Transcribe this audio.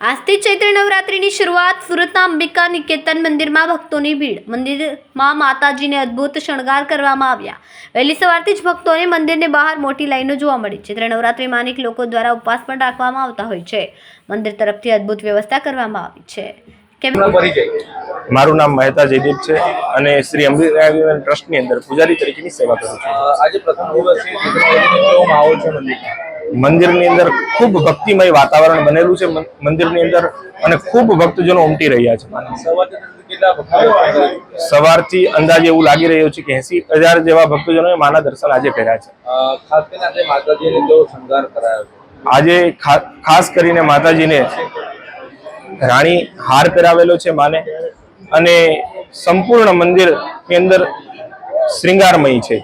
આજથી ચૈત્ર નવરાત્રિની શરૂઆત સુરતના અંબિકા નિકેતન મંદિરમાં ભક્તોની ભીડ। મંદિરમાં માતાજીને અદ્ભુત શણગાર કરવામાં આવ્યા। વહેલી સવારથી જ ભક્તોને મંદિરની બહાર મોટી લાઈનો જોવા મળી। ચૈત્ર નવરાત્રિમાં અનેક લોકો દ્વારા ઉપવાસ પણ રાખવામાં આવતા હોય છે। મંદિર તરફથી અદ્ભુત વ્યવસ્થા કરવામાં આવી છે। મારું નામ મહેતા જયદીપ છે અને શ્રી અંબિકા ટ્રસ્ટની અંદર પૂજારી તરીકેની સેવા કરું છું। આજે પ્રથમ દિવસ કેવો માહોલ છે મંદિરની અંદર ખૂબ ભક્તિમય વાતાવરણ બનેલું છે મંદિરની અંદર અને ખૂબ ભક્તજનો ઉમટી રહ્યા છે। સવારથી અંદાજે એવું લાગી રહ્યું છે કે 80,000 જેવા ભક્તજનોએ માના દર્શન આજે કર્યા છે। ખાસ કરીને આજે માતાજીને કેવો શણગાર કરાયો છે? આજે ખાસ કરીને માતાજીને રાણી હાર પહેરાવેલો છે માને અને સંપૂર્ણ મંદિરની અંદર શ્રૃંગારમય છે।